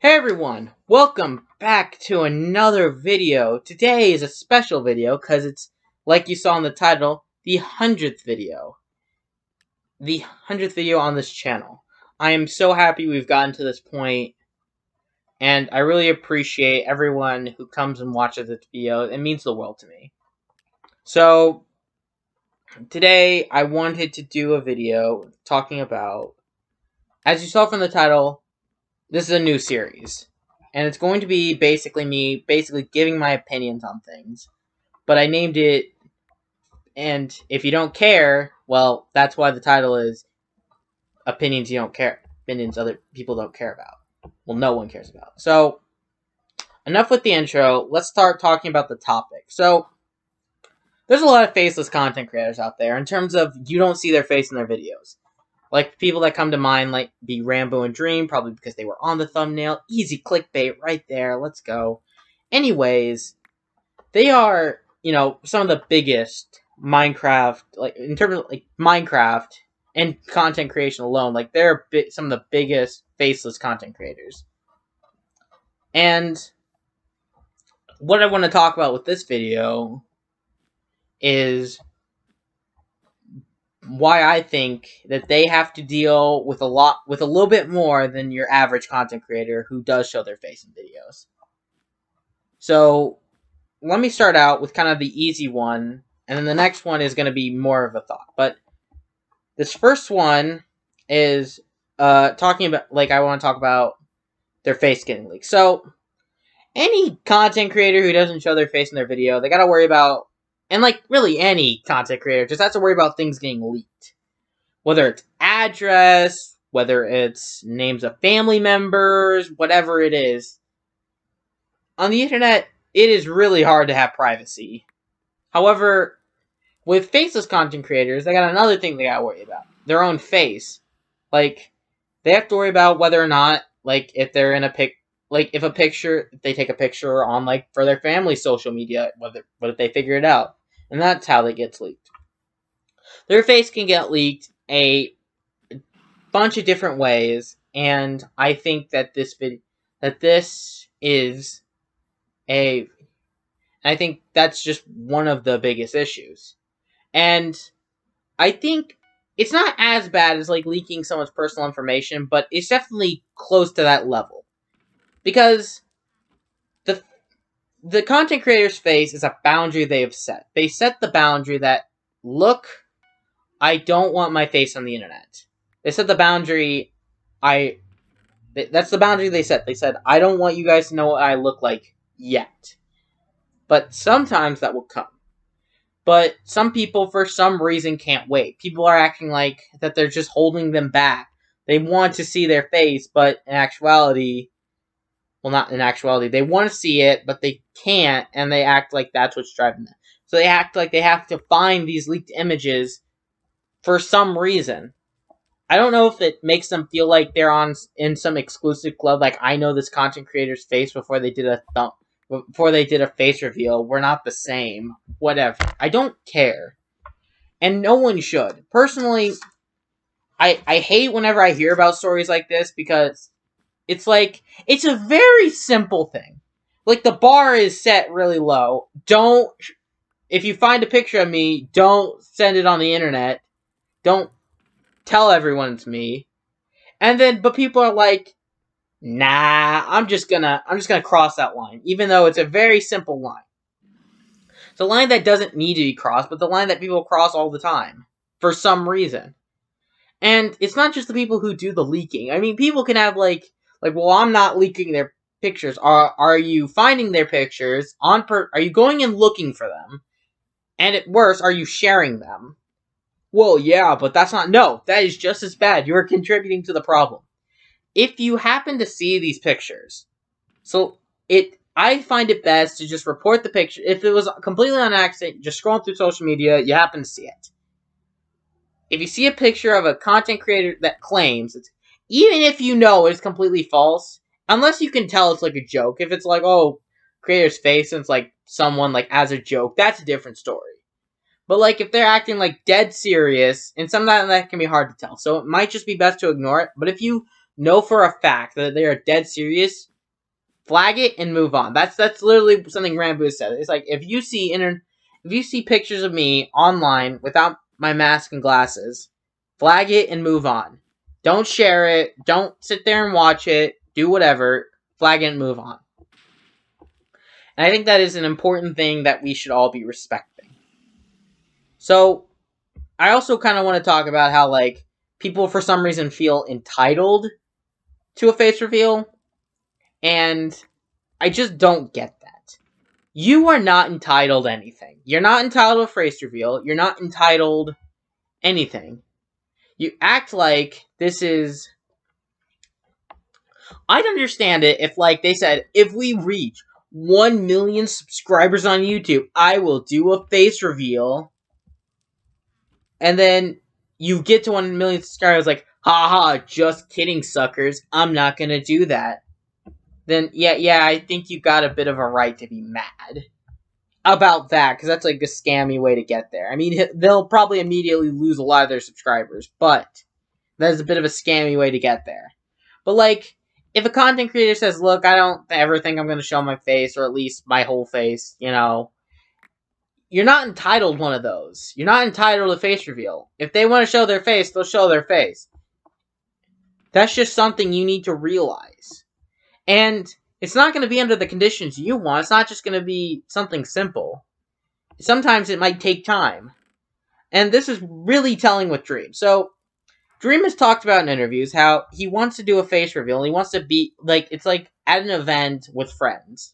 Hey everyone, welcome back to another video. Today is a special video because it's, like you saw in the title, the 100th video. The 100th video on this channel. I am so happy we've gotten to this point, and I really appreciate everyone who comes and watches this video. It means the world to me. So, today I wanted to do a video talking about, as you saw from the title, this is a new series. And it's going to be basically me giving my opinions on things. But I named it, and if you don't care, well, that's why the title is Opinions You Don't Care. Opinions other people don't care about. Well, no one cares about. So, enough with the intro. Let's start talking about the topic. So, there's a lot of faceless content creators out there in terms of you don't see their face in their videos. Like, people that come to mind, like, be Rambo and Dream, probably because they were on the thumbnail. Easy clickbait right there. Let's go. Anyways, they are, some of the biggest Minecraft, like, in terms of, like, Minecraft and content creation alone. Like, they're some of the biggest faceless content creators. And what I want to talk about with this video is why I think that they have to deal with a little bit more than your average content creator who does show their face in videos. So, let me start out with kind of the easy one, and then the next one is going to be more of a thought. But this first one is talking about, I want to talk about their face getting leaked. So, any content creator who doesn't show their face in their video, they got to worry about, and really any content creator just has to worry about things getting leaked. Whether it's address, whether it's names of family members, whatever it is. On the internet, it is really hard to have privacy. However, with faceless content creators, they got another thing they gotta worry about. Their own face. They have to worry about whether or not, if they're in if they take a picture on, for their family's social media, what if they figure it out. And that's how it gets leaked. Their face can get leaked a bunch of different ways, and I think that I think that's just one of the biggest issues. And I think it's not as bad as leaking someone's personal information, but it's definitely close to that level. Because the content creator's face is a boundary they have set. They set the boundary that, look, I don't want my face on the internet. They set the boundary, that's the boundary they set. They said, I don't want you guys to know what I look like yet. But sometimes that will come. But some people, for some reason, can't wait. People are acting like that they're just holding them back. They want to see their face, but in actuality, well, not in actuality, they want to see it, but they can't, and they act like that's what's driving them. So they act like they have to find these leaked images for some reason. I don't know if it makes them feel like they're in some exclusive club, like I know this content creator's face before they did a face reveal. We're not the same. Whatever. I don't care. And no one should. Personally, I hate whenever I hear about stories like this because it's a very simple thing. The bar is set really low. If you find a picture of me, don't send it on the internet. Don't tell everyone it's me. But people are like, nah, I'm just gonna cross that line, even though it's a very simple line. It's a line that doesn't need to be crossed, but the line that people cross all the time for some reason. And it's not just the people who do the leaking. I mean, people can have well, I'm not leaking their pictures. Are you finding their pictures are you going and looking for them? And at worst, are you sharing them? Well, yeah, but that is just as bad. You are contributing to the problem. If you happen to see these pictures, I find it best to just report the picture. If it was completely on accident, just scrolling through social media, you happen to see it. If you see a picture of a content creator that claims it's, even if you know it's completely false, unless you can tell it's a joke. If it's creator's face and it's someone as a joke, that's a different story. But if they're acting dead serious, and sometimes that can be hard to tell. So it might just be best to ignore it. But if you know for a fact that they are dead serious, Flag it and move on. That's literally something Rambo said. It's like if you see pictures of me online without my mask and glasses, flag it and move on. Don't share it. Don't sit there and watch it. Do whatever. Flag it and move on. And I think that is an important thing that we should all be respecting. So, I also kind of want to talk about how, like, people for some reason feel entitled to a face reveal. And I just don't get that. You are not entitled to anything. You're not entitled to a face reveal. You're not entitled anything. You act like this is... I'd understand it if, like, they said, if we reach 1 million subscribers on YouTube, I will do a face reveal. And then you get to 1 million subscribers, like, haha, just kidding, suckers. I'm not gonna do that. Then, yeah, I think you got a bit of a right to be mad about that, because that's like a scammy way to get there. I mean, they'll probably immediately lose a lot of their subscribers, but that is a bit of a scammy way to get there. But, like, if a content creator says, look, I don't ever think I'm going to show my face, or at least my whole face, you know, you're not entitled one of those. You're not entitled to face reveal. If they want to show their face, they'll show their face. That's just something you need to realize. And it's not going to be under the conditions you want. It's not just going to be something simple. Sometimes it might take time. And this is really telling with Dream. So, Dream has talked about in interviews how he wants to do a face reveal. He wants to be, like, it's like at an event with friends.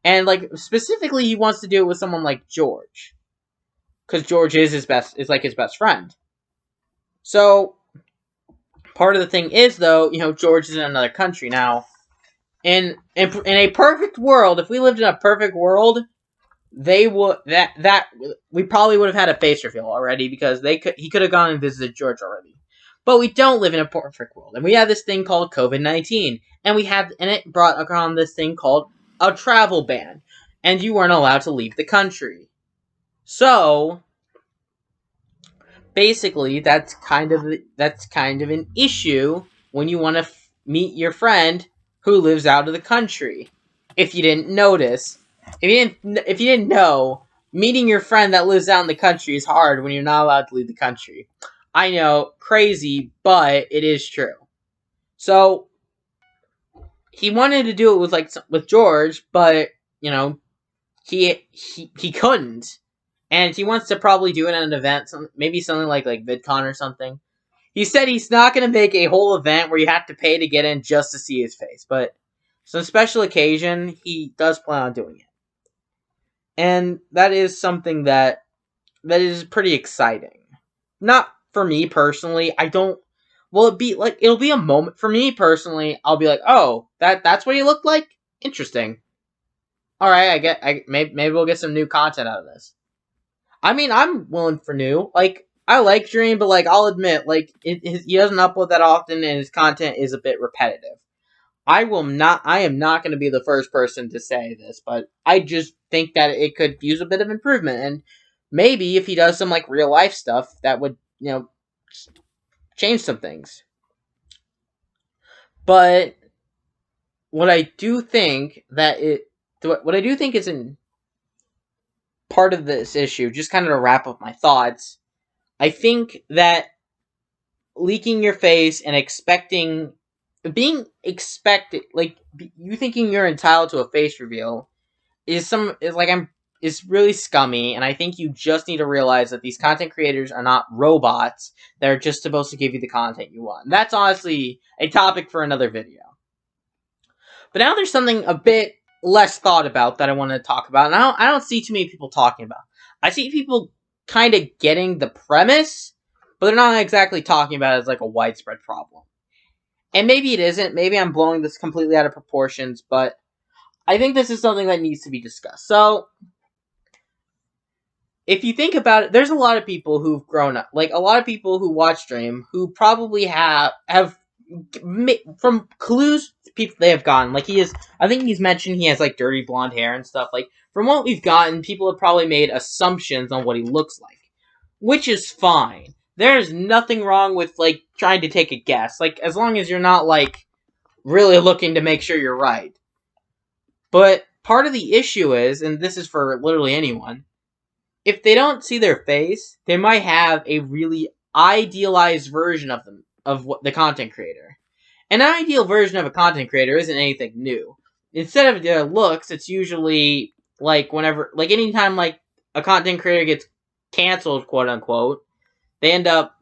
And, like, specifically he wants to do it with someone like George. Because George is his best friend. So, part of the thing is, though, you know, George is in another country now. In a perfect world, if we lived in a perfect world, they would we probably would have had a face reveal already, because he could have gone and visited George already. But we don't live in a perfect world, and we have this thing called COVID-19, and it brought on this thing called a travel ban, and you weren't allowed to leave the country. So basically, that's kind of an issue when you want to meet your friend who lives out of the country. If you didn't notice, if you didn't know, meeting your friend that lives out in the country is hard when you're not allowed to leave the country. I know, crazy, but it is true. So he wanted to do it with George, but you know, he couldn't, and he wants to probably do it at an event, maybe something like VidCon or something. He said he's not going to make a whole event where you have to pay to get in just to see his face, but some special occasion, he does plan on doing it. And that is something that is pretty exciting. Not for me personally. It'll be a moment for me personally. I'll be like, oh, that's what he looked like? Interesting. Alright, maybe we'll get some new content out of this. I mean, I'm willing for new. Like, I like Dream, but, like, I'll admit, like, he doesn't upload that often, and his content is a bit repetitive. I am not going to be the first person to say this, but I just think that it could use a bit of improvement, and maybe if he does some, like, real-life stuff, that would, you know, change some things. But what I do think is in part of this issue, just kind of to wrap up my thoughts, I think that leaking your face and you thinking you're entitled to a face reveal is really scummy, and I think you just need to realize that these content creators are not robots that are just supposed to give you the content you want. That's honestly a topic for another video. But now there's something a bit less thought about that I want to talk about, and I don't see too many people talking about. I see people kind of getting the premise, but they're not exactly talking about it as like a widespread problem. And maybe it isn't. Maybe I'm blowing this completely out of proportions, but I think this is something that needs to be discussed. So, if you think about it, there's a lot of people who've grown up, like a lot of people who watch Dream, who probably have from clues people they have gotten. Like I think he's mentioned he has like dirty blonde hair and stuff. Like from what we've gotten, people have probably made assumptions on what he looks like, which is fine. There's nothing wrong with like trying to take a guess. Like as long as you're not like really looking to make sure you're right. But part of the issue is, and this is for literally anyone, if they don't see their face, they might have a really idealized version of them, of what the content creator. An ideal version of a content creator isn't anything new. Instead of their looks, it's usually like anytime like a content creator gets canceled, quote unquote, they end up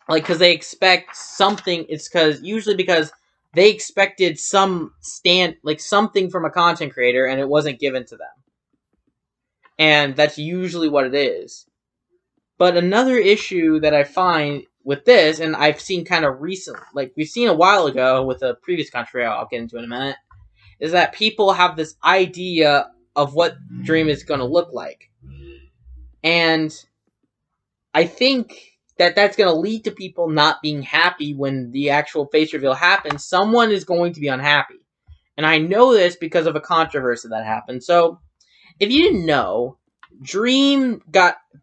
like because they expect something. It's usually because they expected something from a content creator and it wasn't given to them, and that's usually what it is. But another issue that I find with this, and I've seen kind of recently, like we've seen a while ago with a previous country I'll get into in a minute, is that people have this idea of what Dream is going to look like. And I think that that's going to lead to people not being happy when the actual face reveal happens. Someone is going to be unhappy. And I know this because of a controversy that happened. So, if you didn't know, Dream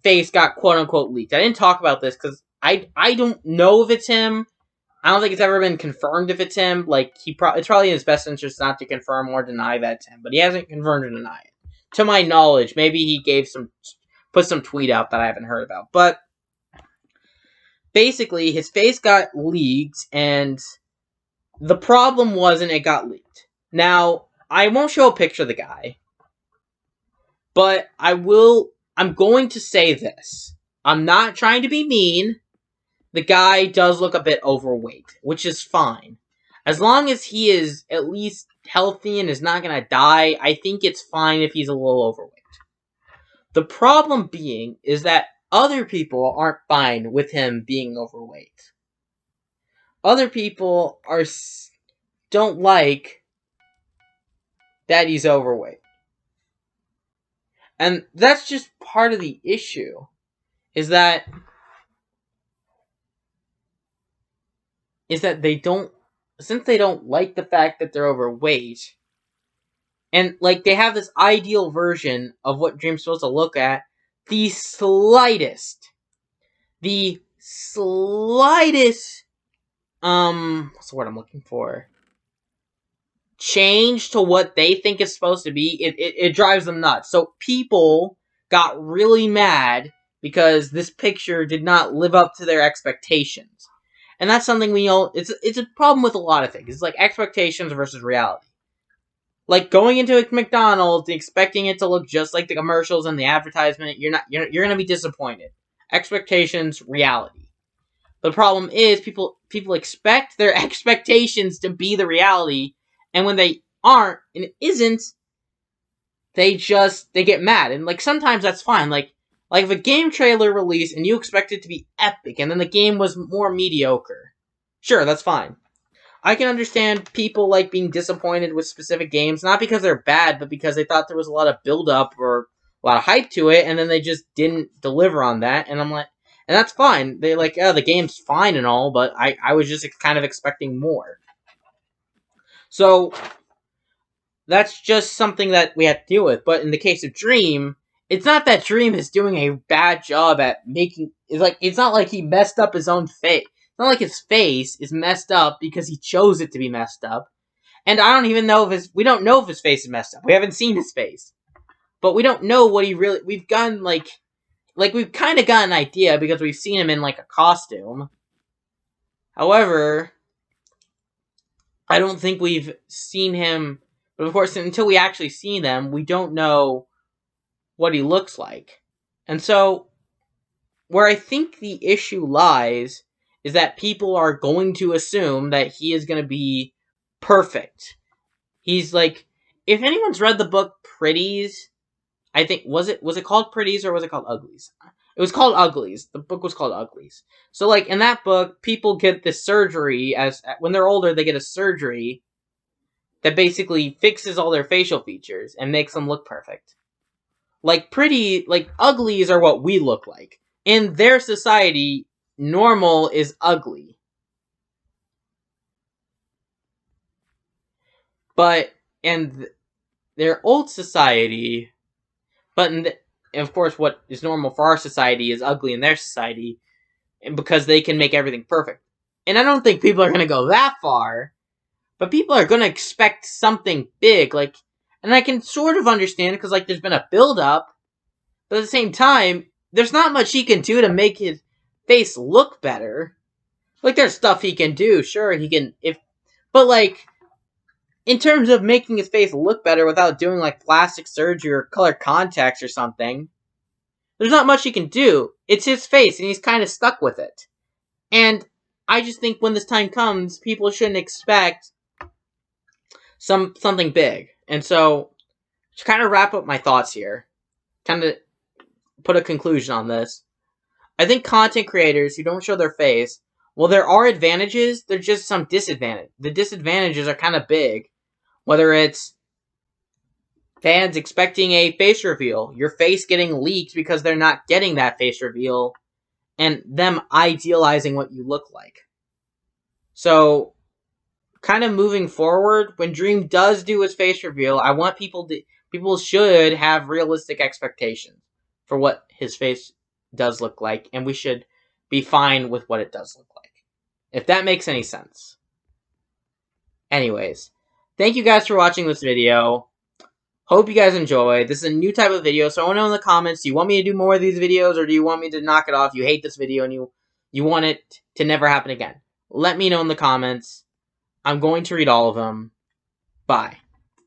face got quote unquote leaked. I didn't talk about this because I don't know if it's him. I don't think it's ever been confirmed if it's him. Like it's probably in his best interest not to confirm or deny that it's him, but he hasn't confirmed or denied it. To my knowledge, maybe he put some tweet out that I haven't heard about. But basically, his face got leaked, and the problem wasn't it got leaked. Now, I won't show a picture of the guy. But I'm going to say this. I'm not trying to be mean. The guy does look a bit overweight, which is fine. As long as he is at least healthy and is not going to die, I think it's fine if he's a little overweight. The problem being is that other people aren't fine with him being overweight. Other people don't like that he's overweight. And that's just part of the issue, is that they don't like the fact that they're overweight, and like they have this ideal version of what Dream's supposed to look at, the slightest, what's the word I'm looking for? Change to what they think it's supposed to be, it drives them nuts. So people got really mad because this picture did not live up to their expectations. And that's something it's a problem with a lot of things. It's like expectations versus reality. Like going into a McDonald's, expecting it to look just like the commercials and the advertisement, you're going to be disappointed. Expectations, reality. The problem is people expect their expectations to be the reality, and when they aren't, and it isn't, they get mad. And like sometimes that's fine. Like if a game trailer released and you expect it to be epic, and then the game was more mediocre, sure, that's fine. I can understand people like being disappointed with specific games, not because they're bad, but because they thought there was a lot of build up or a lot of hype to it, and then they just didn't deliver on that. And I'm like, and that's fine. They're like, oh, the game's fine and all, but I was just kind of expecting more. So that's just something that we have to deal with. But in the case of Dream, it's not that Dream is doing a bad job at making. It's not like he messed up his own face. It's not like his face is messed up because he chose it to be messed up. And I don't even know we don't know if his face is messed up. We haven't seen his face, but we don't know what he really. We've gotten we've kind of got an idea because we've seen him in like a costume. However, I don't think we've seen him, but of course, until we actually see them, we don't know what he looks like. And so, where I think the issue lies is that people are going to assume that he is going to be perfect. He's like, if anyone's read the book Pretties, I think, was it called Pretties or was it called Uglies? It was called Uglies. The book was called Uglies. So, like, in that book, people get this surgery when they're older, they get a surgery that basically fixes all their facial features and makes them look perfect. Like, Uglies are what we look like. In their society, normal is ugly. But in their old society, of course, what is normal for our society is ugly in their society, and because they can make everything perfect. And I don't think people are going to go that far, but people are going to expect something big. Like, And I can sort of understand because, like, there's been a build-up, but at the same time, there's not much he can do to make his face look better. Like, there's stuff he can do, sure, he can, but, like, in terms of making his face look better without doing, like, plastic surgery or color contacts or something, there's not much he can do. It's his face, and he's kind of stuck with it. And I just think when this time comes, people shouldn't expect something big. And so, to kind of wrap up my thoughts here, kind of put a conclusion on this, I think content creators who don't show their face, well, there are advantages, there's just some disadvantages. The disadvantages are kind of big. Whether it's fans expecting a face reveal, your face getting leaked because they're not getting that face reveal, and them idealizing what you look like. So, kind of moving forward, when Dream does do his face reveal, I want people should have realistic expectations for what his face does look like, and we should be fine with what it does look like. If that makes any sense. Anyways, thank you guys for watching this video. Hope you guys enjoy. This is a new type of video, so I want to know in the comments, do you want me to do more of these videos, or do you want me to knock it off? You hate this video and you want it to never happen again. Let me know in the comments. I'm going to read all of them. Bye.